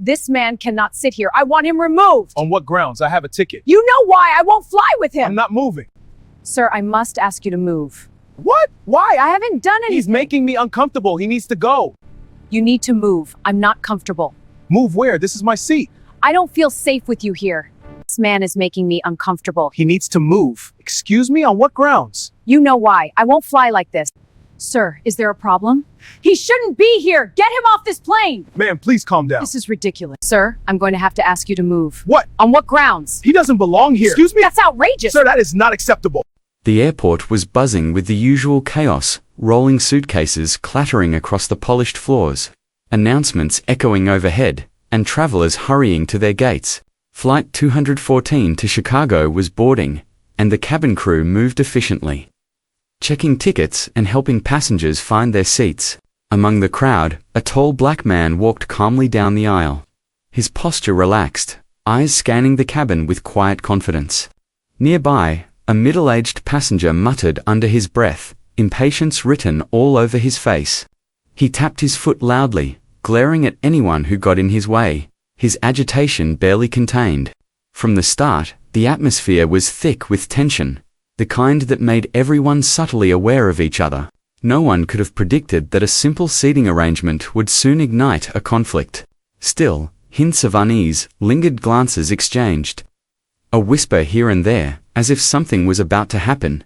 This man cannot sit here. I want him removed. On what grounds? I have a ticket. You know why. I won't fly with him. I'm not moving. Sir, I must ask you to move. What? Why? I haven't done anything. He's making me uncomfortable. He needs to go. You need to move. I'm not comfortable. Move where? This is my seat. I don't feel safe with you here. This man is making me uncomfortable. He needs to move. Excuse me? On what grounds? You know why. I won't fly like this. Sir, is there a problem? He shouldn't be here. Get him off this plane. Ma'am, please calm down. This is ridiculous. Sir, I'm going to have to ask you to move. What? On what grounds? He doesn't belong here. Excuse me? That's outrageous. Sir, that is not acceptable. The airport was buzzing with the usual chaos, rolling suitcases clattering across the polished floors, announcements echoing overhead, and travelers hurrying to their gates. Flight 214 to Chicago was boarding, and the cabin crew moved efficiently, checking tickets and helping passengers find their seats. Among the crowd, a tall black man walked calmly down the aisle, his posture relaxed, eyes scanning the cabin with quiet confidence. Nearby, a middle-aged passenger muttered under his breath, impatience written all over his face. He tapped his foot loudly, glaring at anyone who got in his way, his agitation barely contained. From the start, the atmosphere was thick with tension, the kind that made everyone subtly aware of each other. No one could have predicted that a simple seating arrangement would soon ignite a conflict. Still, hints of unease, lingered glances exchanged. A whisper here and there, as if something was about to happen.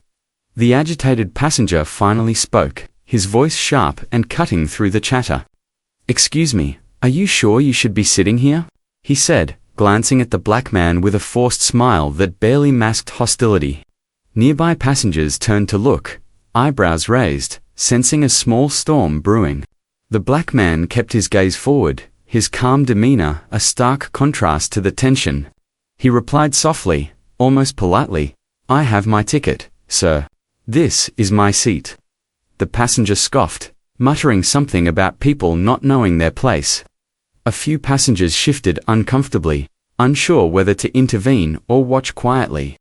The agitated passenger finally spoke, his voice sharp and cutting through the chatter. "Excuse me, are you sure you should be sitting here?" he said, glancing at the black man with a forced smile that barely masked hostility. Nearby passengers turned to look, eyebrows raised, sensing a small storm brewing. The black man kept his gaze forward, his calm demeanor a stark contrast to the tension. He replied softly, almost politely, "I have my ticket, sir. This is my seat." The passenger scoffed, muttering something about people not knowing their place. A few passengers shifted uncomfortably, unsure whether to intervene or watch quietly.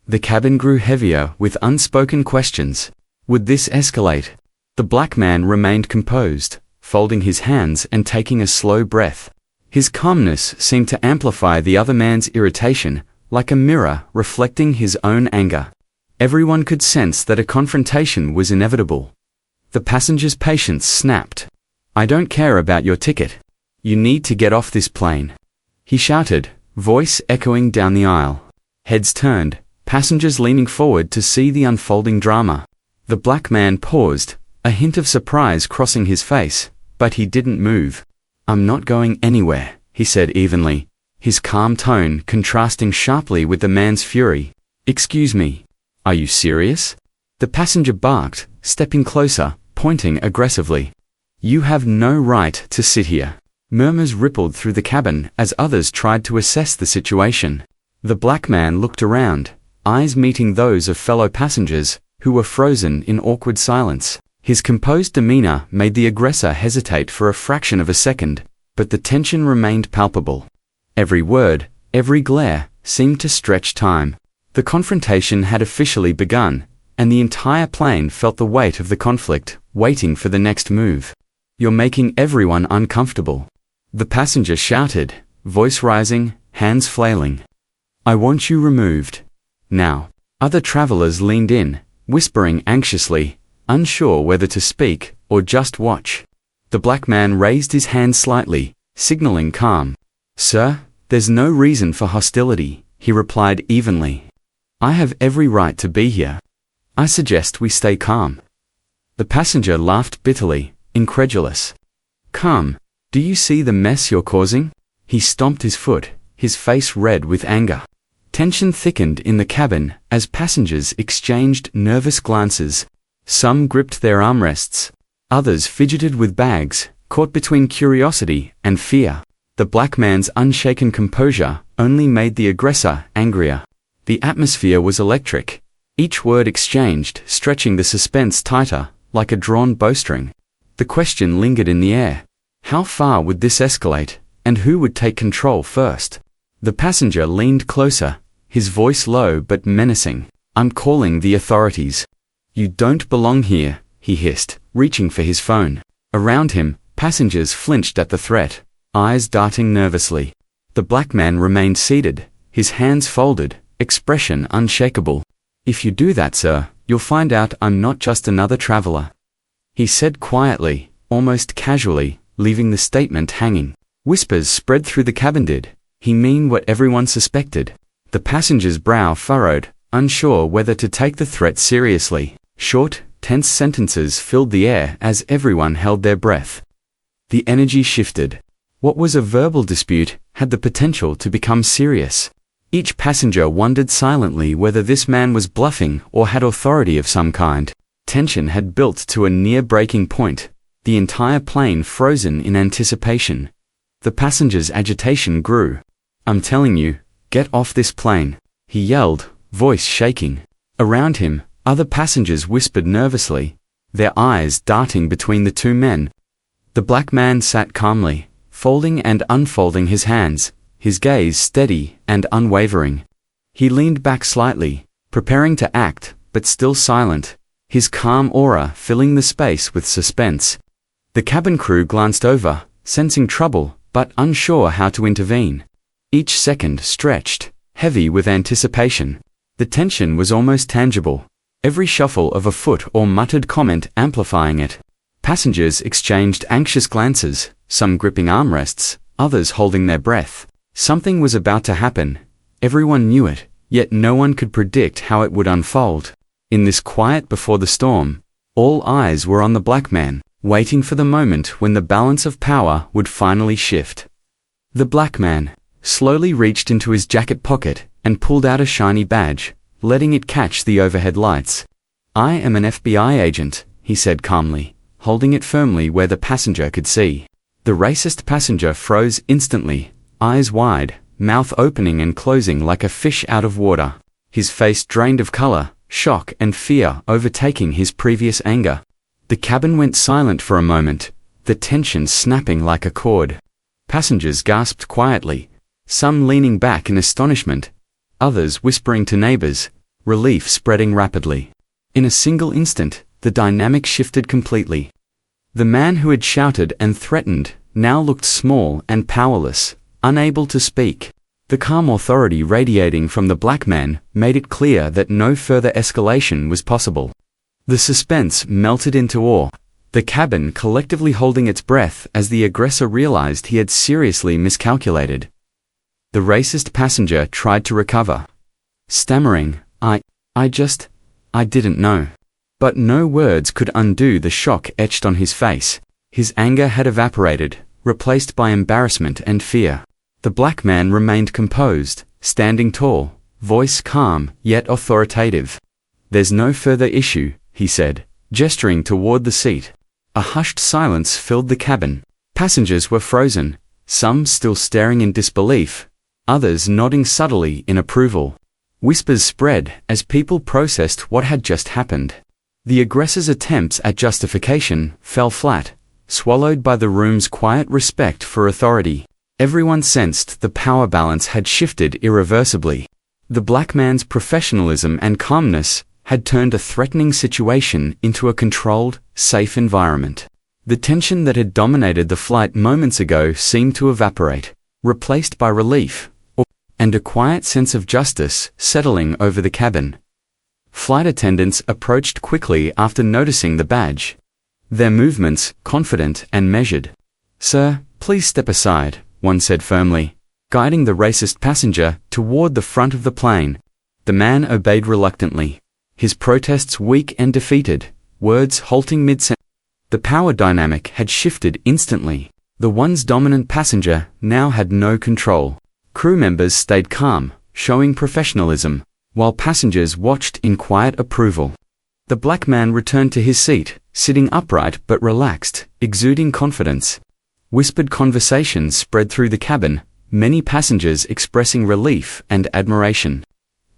The cabin grew heavier with unspoken questions. Would this escalate? The black man remained composed, folding his hands and taking a slow breath. His calmness seemed to amplify the other man's irritation, like a mirror reflecting his own anger. Everyone could sense that a confrontation was inevitable. The passenger's patience snapped. "I don't care about your ticket. You need to get off this plane," he shouted, voice echoing down the aisle. Heads turned, passengers leaning forward to see the unfolding drama. The black man paused, a hint of surprise crossing his face, but he didn't move. "I'm not going anywhere," he said evenly, his calm tone contrasting sharply with the man's fury. "Excuse me, are you serious?" The passenger barked, stepping closer, pointing aggressively. "You have no right to sit here." Murmurs rippled through the cabin as others tried to assess the situation. The black man looked around, eyes meeting those of fellow passengers, who were frozen in awkward silence. His composed demeanor made the aggressor hesitate for a fraction of a second, but the tension remained palpable. Every word, every glare, seemed to stretch time. The confrontation had officially begun, and the entire plane felt the weight of the conflict, waiting for the next move. "You're making everyone uncomfortable," the passenger shouted, voice rising, hands flailing. "I want you removed. Now." Other travelers leaned in, whispering anxiously, unsure whether to speak or just watch. The black man raised his hand slightly, signaling calm. "Sir, there's no reason for hostility," he replied evenly. "I have every right to be here. I suggest we stay calm." The passenger laughed bitterly, incredulous. "Calm? Do you see the mess you're causing?" He stomped his foot, his face red with anger. Tension thickened in the cabin as passengers exchanged nervous glances. Some gripped their armrests. Others fidgeted with bags, caught between curiosity and fear. The black man's unshaken composure only made the aggressor angrier. The atmosphere was electric, each word exchanged stretching the suspense tighter, like a drawn bowstring. The question lingered in the air. How far would this escalate, and who would take control first? The passenger leaned closer, his voice low but menacing. "I'm calling the authorities." "You don't belong here," he hissed, reaching for his phone. Around him, passengers flinched at the threat. eyes darting nervously. The black man remained seated, his hands folded, expression unshakable. "If you do that, sir, you'll find out I'm not just another traveler," he said quietly, almost casually, leaving the statement hanging. Whispers spread through the cabin. Did he mean what everyone suspected? The passenger's brow furrowed, unsure whether to take the threat seriously. Short, tense sentences filled the air as everyone held their breath. The energy shifted. What was a verbal dispute had the potential to become serious. Each passenger wondered silently whether this man was bluffing or had authority of some kind. Tension had built to a near breaking point, the entire plane frozen in anticipation. The passenger's agitation grew. "I'm telling you, get off this plane," he yelled, voice shaking. Around him, other passengers whispered nervously, their eyes darting between the two men. The black man sat calmly, folding and unfolding his hands, his gaze steady and unwavering. He leaned back slightly, preparing to act, but still silent, his calm aura filling the space with suspense. The cabin crew glanced over, sensing trouble, but unsure how to intervene. Each second stretched, heavy with anticipation. The tension was almost tangible, every shuffle of a foot or muttered comment amplifying it. Passengers exchanged anxious glances, some gripping armrests, others holding their breath. Something was about to happen. Everyone knew it, yet no one could predict how it would unfold. In this quiet before the storm, all eyes were on the black man, waiting for the moment when the balance of power would finally shift. The black man slowly reached into his jacket pocket and pulled out a shiny badge, letting it catch the overhead lights. "I am an FBI agent," he said calmly, holding it firmly where the passenger could see. The racist passenger froze instantly, eyes wide, mouth opening and closing like a fish out of water. His face drained of color, shock and fear overtaking his previous anger. The cabin went silent for a moment, the tension snapping like a cord. Passengers gasped quietly, some leaning back in astonishment, others whispering to neighbors, relief spreading rapidly. In a single instant, the dynamic shifted completely. The man who had shouted and threatened now looked small and powerless, unable to speak. The calm authority radiating from the black man made it clear that no further escalation was possible. The suspense melted into awe, the cabin collectively holding its breath as the aggressor realized he had seriously miscalculated. The racist passenger tried to recover, stammering, I didn't know." But no words could undo the shock etched on his face. His anger had evaporated, replaced by embarrassment and fear. The black man remained composed, standing tall, voice calm yet authoritative. "There's no further issue," he said, gesturing toward the seat. A hushed silence filled the cabin. Passengers were frozen, some still staring in disbelief, others nodding subtly in approval. Whispers spread as people processed what had just happened. The aggressor's attempts at justification fell flat, swallowed by the room's quiet respect for authority. Everyone sensed the power balance had shifted irreversibly. The black man's professionalism and calmness had turned a threatening situation into a controlled, safe environment. The tension that had dominated the flight moments ago seemed to evaporate, replaced by relief, and a quiet sense of justice settling over the cabin. Flight attendants approached quickly after noticing the badge, their movements confident and measured. "Sir, please step aside," one said firmly, guiding the racist passenger toward the front of the plane. The man obeyed reluctantly, his protests weak and defeated, words halting mid-sentence. The power dynamic had shifted instantly. The once dominant passenger now had no control. Crew members stayed calm, showing professionalism, while passengers watched in quiet approval. The black man returned to his seat, sitting upright but relaxed, exuding confidence. Whispered conversations spread through the cabin, many passengers expressing relief and admiration.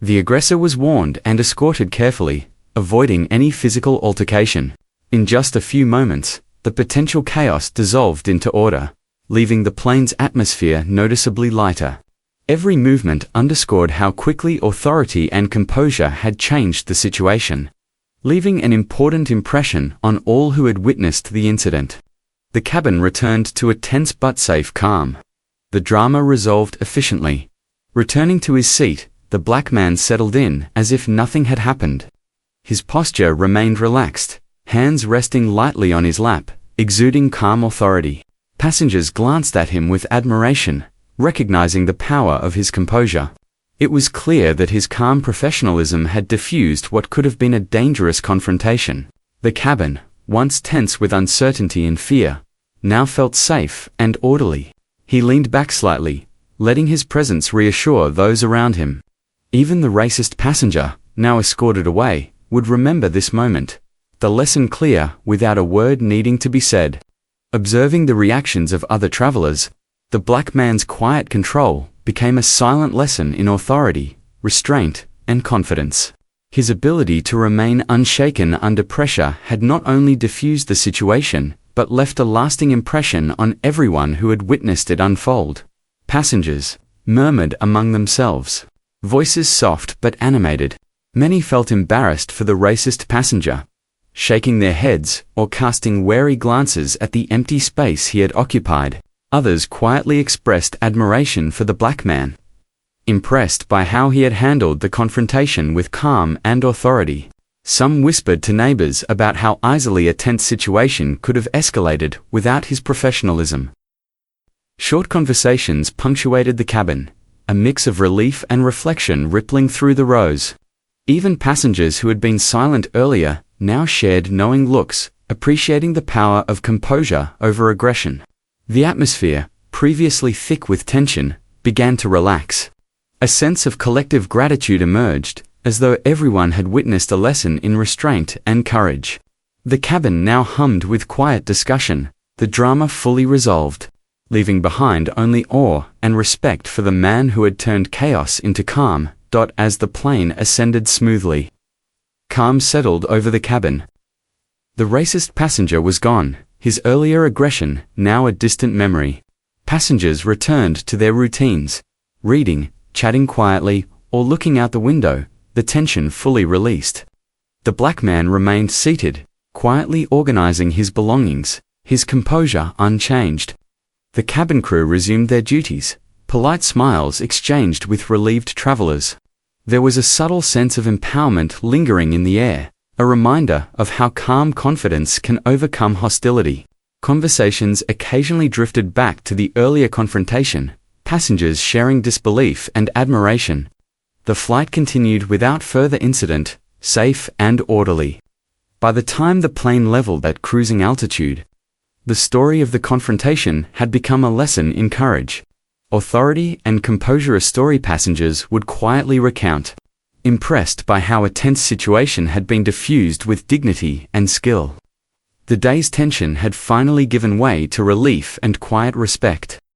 The aggressor was warned and escorted carefully, avoiding any physical altercation. In just a few moments, the potential chaos dissolved into order, leaving the plane's atmosphere noticeably lighter. Every movement underscored how quickly authority and composure had changed the situation, leaving an important impression on all who had witnessed the incident. The cabin returned to a tense but safe calm. The drama resolved efficiently. Returning to his seat, the black man settled in as if nothing had happened. His posture remained relaxed, hands resting lightly on his lap, exuding calm authority. Passengers glanced at him with admiration, recognizing the power of his composure. It was clear that his calm professionalism had diffused what could have been a dangerous confrontation. The cabin, once tense with uncertainty and fear, now felt safe and orderly. He leaned back slightly, letting his presence reassure those around him. Even the racist passenger, now escorted away, would remember this moment. The lesson clear, without a word needing to be said. Observing the reactions of other travelers, the black man's quiet control became a silent lesson in authority, restraint, and confidence. His ability to remain unshaken under pressure had not only diffused the situation, but left a lasting impression on everyone who had witnessed it unfold. Passengers murmured among themselves, voices soft but animated. Many felt embarrassed for the racist passenger, shaking their heads or casting wary glances at the empty space he had occupied. Others quietly expressed admiration for the black man, impressed by how he had handled the confrontation with calm and authority. Some whispered to neighbors about how easily a tense situation could have escalated without his professionalism. Short conversations punctuated the cabin, a mix of relief and reflection rippling through the rows. Even passengers who had been silent earlier now shared knowing looks, appreciating the power of composure over aggression. The atmosphere, previously thick with tension, began to relax. A sense of collective gratitude emerged, as though everyone had witnessed a lesson in restraint and courage. The cabin now hummed with quiet discussion, the drama fully resolved, leaving behind only awe and respect for the man who had turned chaos into calm. As the plane ascended smoothly, calm settled over the cabin. The racist passenger was gone, his earlier aggression now a distant memory. Passengers returned to their routines, reading, chatting quietly, or looking out the window, the tension fully released. The black man remained seated, quietly organizing his belongings, his composure unchanged. The cabin crew resumed their duties, polite smiles exchanged with relieved travelers. There was a subtle sense of empowerment lingering in the air, a reminder of how calm confidence can overcome hostility. Conversations occasionally drifted back to the earlier confrontation, passengers sharing disbelief and admiration. The flight continued without further incident, safe and orderly. By the time the plane leveled at cruising altitude, the story of the confrontation had become a lesson in courage, authority, and composure. A story passengers would quietly recount, impressed by how a tense situation had been diffused with dignity and skill. The day's tension had finally given way to relief and quiet respect.